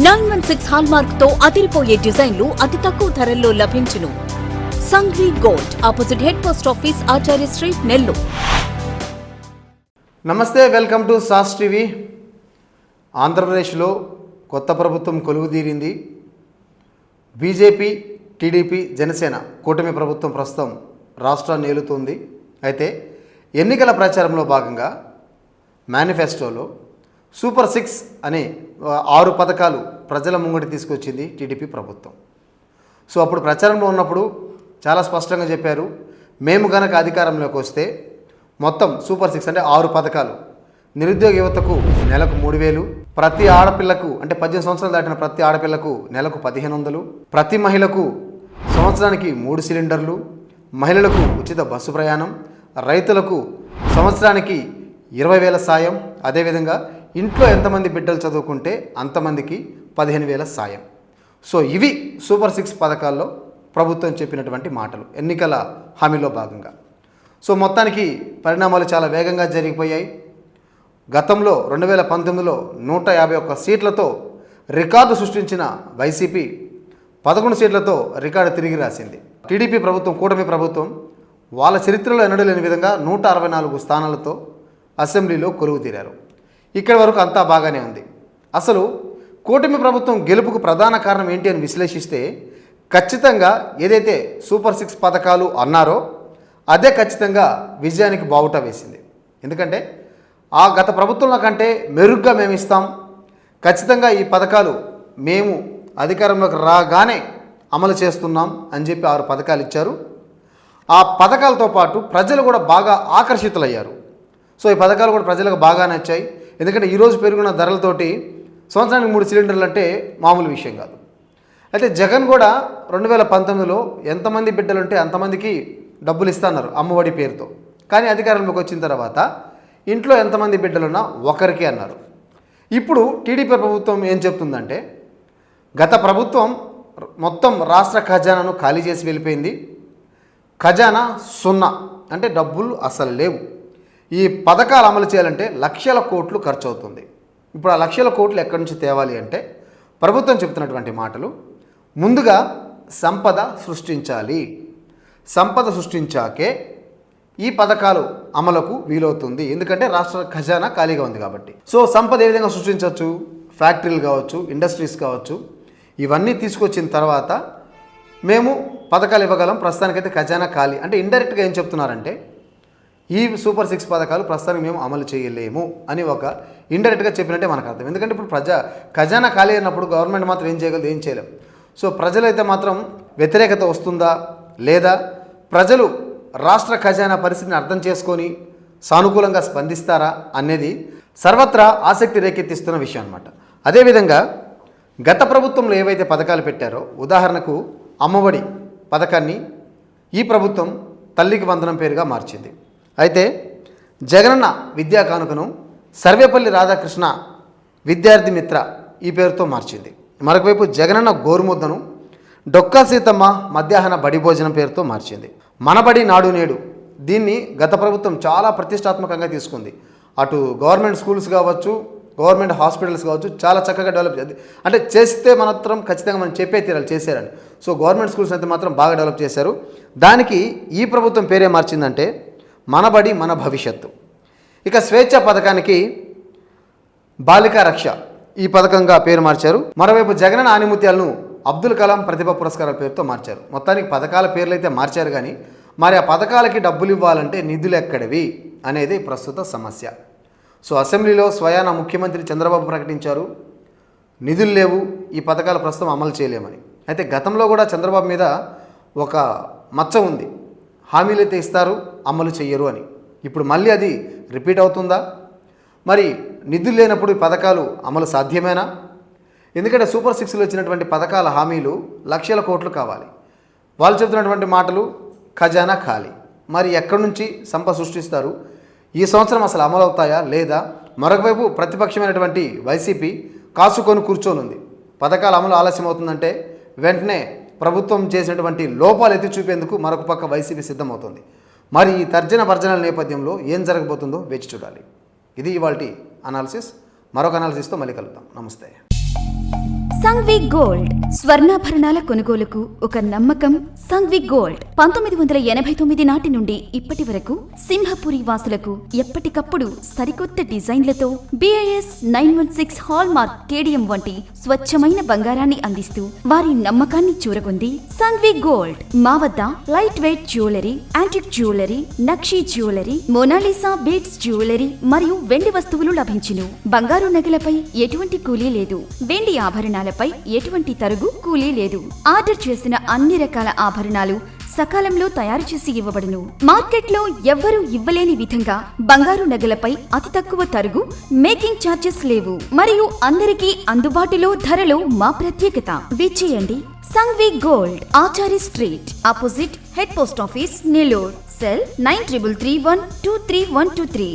916 hallmark తో అదిరిపోయే డిజైన్లు అతి తక్కువ ధరల్లో లభించును. Sanghvi gold, opposite head post office, Acharya street, Nellore. నమస్తే, వెల్కమ్ టు సాస్ టీవీ. ఆంధ్రప్రదేశ్లో కొత్త ప్రభుత్వం కొలువుదీరింది. బీజేపీ, టీడీపీ, జనసేన కూటమి ప్రభుత్వం ప్రస్తుతం రాష్ట్రాన్ని ఏలుతుంది. అయితే ఎన్నికల ప్రచారంలో భాగంగా మేనిఫెస్టోలో సూపర్ 6 అనే 6 పథకాలు ప్రజల ముంగటి తీసుకొచ్చింది టీడీపీ ప్రభుత్వం. సో అప్పుడు ప్రచారంలో ఉన్నప్పుడు చాలా స్పష్టంగా చెప్పారు, మేము గనక అధికారంలోకి వస్తే మొత్తం సూపర్ 6 అంటే 6 పథకాలు. నిరుద్యోగ యువతకు నెలకు 3,000, ప్రతి ఆడపిల్లకు అంటే 18 సంవత్సరాలు దాటిన ప్రతి ఆడపిల్లకు నెలకు 1,500, ప్రతి మహిళకు సంవత్సరానికి 3 సిలిండర్లు, మహిళలకు ఉచిత బస్సు ప్రయాణం, రైతులకు సంవత్సరానికి 20,000 సాయం, అదేవిధంగా ఇంట్లో ఎంతమంది బిడ్డలు చదువుకుంటే అంతమందికి 15,000 సాయం. సో ఇవి సూపర్ 6 పథకాల్లో ప్రభుత్వం చెప్పినటువంటి మాటలు ఎన్నికల హామీలో భాగంగా. సో మొత్తానికి పరిణామాలు చాలా వేగంగా జరిగిపోయాయి. గతంలో 2019లో 151 సీట్లతో రికార్డు సృష్టించిన వైసీపీ 11 సీట్లతో రికార్డు తిరిగి రాసింది. టీడీపీ ప్రభుత్వం, కూటమి ప్రభుత్వం వాళ్ళ చరిత్రలో ఎన్నడూ లేని విధంగా 164 స్థానాలతో అసెంబ్లీలో కొలువు తీరారు. ఇక్కడి వరకు అంతా బాగానే ఉంది. అసలు కూటమి ప్రభుత్వం గెలుపుకు ప్రధాన కారణం ఏంటి అని విశ్లేషిస్తే ఖచ్చితంగా ఏదైతే సూపర్ 6 పథకాలు అన్నారో అదే ఖచ్చితంగా విజయానికి బావుట వేసింది. ఎందుకంటే ఆ గత ప్రభుత్వంలో కంటే మెరుగ్గా మేము ఇస్తాం, ఖచ్చితంగా ఈ పథకాలు మేము అధికారంలోకి రాగానే అమలు చేస్తున్నాం అని చెప్పి 6 పథకాలు ఇచ్చారు. ఆ పథకాలతో పాటు ప్రజలు కూడా బాగా ఆకర్షితులయ్యారు. సో ఈ పథకాలు కూడా ప్రజలకు బాగా నచ్చాయి. ఎందుకంటే ఈరోజు పెరుగున్న ధరలతోటి సంవత్సరానికి 3 సిలిండర్లు అంటే మామూలు విషయం కాదు. అయితే జగన్ కూడా 2019లో ఎంతమంది బిడ్డలు ఉంటే అంతమందికి డబ్బులు ఇస్తున్నారు అమ్మఒడి పేరుతో. కానీ అధికారంలోకి వచ్చిన తర్వాత ఇంట్లో ఎంతమంది బిడ్డలున్నా ఒకరికి అన్నారు. ఇప్పుడు టీడీపీ ప్రభుత్వం ఏం చెప్తుందంటే గత ప్రభుత్వం మొత్తం రాష్ట్ర ఖజానాను ఖాళీ చేసి వెళ్ళిపోయింది. ఖజానా 0 అంటే డబ్బులు అసలు లేవు. ఈ పథకాలు అమలు చేయాలంటే లక్షల కోట్లు ఖర్చు అవుతుంది. ఇప్పుడు ఆ లక్షల కోట్లు ఎక్కడి నుంచి తేవాలి అంటే ప్రభుత్వం చెప్తున్నటువంటి మాటలు, ముందుగా సంపద సృష్టించాలి, సంపద సృష్టించాకే ఈ పథకాలు అమలుకు వీలవుతుంది. ఎందుకంటే రాష్ట్ర ఖజానా ఖాళీగా ఉంది కాబట్టి. సో సంపద ఏ విధంగా సృష్టించవచ్చు? ఫ్యాక్టరీలు కావచ్చు, ఇండస్ట్రీస్ కావచ్చు, ఇవన్నీ తీసుకొచ్చిన తర్వాత మేము పథకాలు ఇవ్వగలం. ప్రస్తుతానికైతే ఖజానా ఖాళీ అంటే ఇండైరెక్ట్గా ఏం చెప్తున్నారంటే ఈ సూపర్ 6 పథకాలు ప్రస్తుతానికి మేము అమలు చేయలేము అని ఒక ఇండైరెక్ట్గా చెప్పినట్టే మనకు అర్థం. ఎందుకంటే ఇప్పుడు ఖజానా ఖాళీ అయినప్పుడు గవర్నమెంట్ మాత్రం ఏం చేయగలదు? ఏం చేయలేము. సో ప్రజలైతే మాత్రం వ్యతిరేకత వస్తుందా లేదా, ప్రజలు రాష్ట్ర ఖజానా పరిస్థితిని అర్థం చేసుకొని సానుకూలంగా స్పందిస్తారా అనేది సర్వత్రా ఆసక్తి రేకెత్తిస్తున్న విషయం అన్నమాట. అదేవిధంగా గత ప్రభుత్వంలో ఏవైతే పథకాలు పెట్టారో, ఉదాహరణకు అమ్మఒడి పథకాన్ని ఈ ప్రభుత్వం తల్లికి వందనం పేరుగా మార్చింది. అయితే జగనన్న విద్యా కానుకను సర్వేపల్లి రాధాకృష్ణ విద్యార్థి మిత్ర ఈ పేరుతో మార్చింది. మరొకవైపు జగనన్న గోరుముద్దను డొక్కా సీతమ్మ మధ్యాహ్న బడి భోజనం పేరుతో మార్చింది. మనబడి నాడు నేడు దీన్ని గత ప్రభుత్వం చాలా ప్రతిష్టాత్మకంగా తీసుకుంది. అటు గవర్నమెంట్ స్కూల్స్ కావచ్చు, గవర్నమెంట్ హాస్పిటల్స్ కావచ్చు, చాలా చక్కగా డెవలప్ చేయాలి. అంటే చేస్తే మాత్రం ఖచ్చితంగా మనం చెప్పే తీరాలి చేశారని. సో గవర్నమెంట్ స్కూల్స్ అయితే మాత్రం బాగా డెవలప్ చేశారు. దానికి ఈ ప్రభుత్వం పేరే మార్చిందంటే మనబడి మన భవిష్యత్తు. ఇక స్వేచ్ఛ పథకానికి బాలికా రక్ష ఈ పథకంగా పేరు మార్చారు. మరోవైపు జగనన్న ఆనిముత్యాలను అబ్దుల్ కలాం ప్రతిభ పురస్కారాల పేరుతో మార్చారు. మొత్తానికి పథకాల పేర్లు అయితే మార్చారు, కానీ మరి ఆ పథకాలకి డబ్బులు ఇవ్వాలంటే నిధులు ఎక్కడివి అనేది ప్రస్తుత సమస్య. సో అసెంబ్లీలో స్వయాన ముఖ్యమంత్రి చంద్రబాబు ప్రకటించారు, నిధులు లేవు, ఈ పథకాలు ప్రస్తుతం అమలు చేయలేమని. అయితే గతంలో కూడా చంద్రబాబు మీద ఒక మచ్చ ఉంది, హామీలు అయితే ఇస్తారు, అమలు చెయ్యరు అని. ఇప్పుడు మళ్ళీ అది రిపీట్ అవుతుందా? మరి నిధులు లేనప్పుడు ఈ పథకాలు అమలు సాధ్యమేనా? ఎందుకంటే సూపర్ 6లో వచ్చినటువంటి పథకాల హామీలు లక్షల కోట్లు కావాలి. వాళ్ళు చెబుతున్నటువంటి మాటలు ఖజానా ఖాళీ. మరి ఎక్కడి నుంచి సంపద సృష్టిస్తారు? ఈ సంవత్సరం అసలు అమలు అవుతాయా లేదా? మరొకవైపు ప్రతిపక్షమైనటువంటి వైసీపీ కాసుకొని కూర్చొని, పథకాల అమలు ఆలస్యం అవుతుందంటే వెంటనే ప్రభుత్వం చేసినటువంటి లోపాలు ఎత్తి చూపేందుకు మరొక పక్క వైసీపీ సిద్ధమవుతుంది. మరి ఈ తర్జన భర్జనల నేపథ్యంలో ఏం జరగబోతుందో వేచి చూడాలి. ఇది ఇవాల్టి అనాలిసిస్. మరొక అనాలిసిస్తో మళ్ళీ కలుద్దాం. నమస్తే. సంఘ్వి గోల్డ్ స్వర్ణాభరణాల కొనుగోలుకు ఒక నమ్మకం. సంఘ్వి గోల్డ్ 1989 నాటి నుండి ఇప్పటి వరకు సింహపురి వాసులకు ఎప్పటికప్పుడు సరికొత్త డిజైన్లతో BIS 916 హాల్ మార్క్ కేడియం వంటి స్వచ్ఛమైన బంగారాన్ని అందిస్తూ వారి నమ్మకాన్ని చూరగొంది సంఘ్వి గోల్డ్. మా వద్ద light weight jewellery, antique jewellery, నక్షీ జ్యువెలరీ, మోనాలిసా బీడ్స్ జ్యువెలరీ మరియు వెండి వస్తువులు లభించును. బంగారు నగలపై ఎటువంటి కూలీ లేదు. వెండి ఆభరణాలపై ఎటువంటి తరుగు కూలీ లేదు. ఆర్డర్ చేసిన అన్ని రకాల ఆభరణాలు సకాలంలో తయారు చేసి ఇవ్వబడును. మార్కెట్లో ఎవ్వరూ ఇవ్వలేని విధంగా బంగారు నగలపై అతి తక్కువ తరుగు, మేకింగ్ ఛార్జెస్ లేవు మరియు అందరికీ అందుబాటులో ధరలో మా ప్రత్యేకత. విచ్చేయండి Sanghvi gold, Achari street, opposite head post office, Nellore. Cell 9331233123.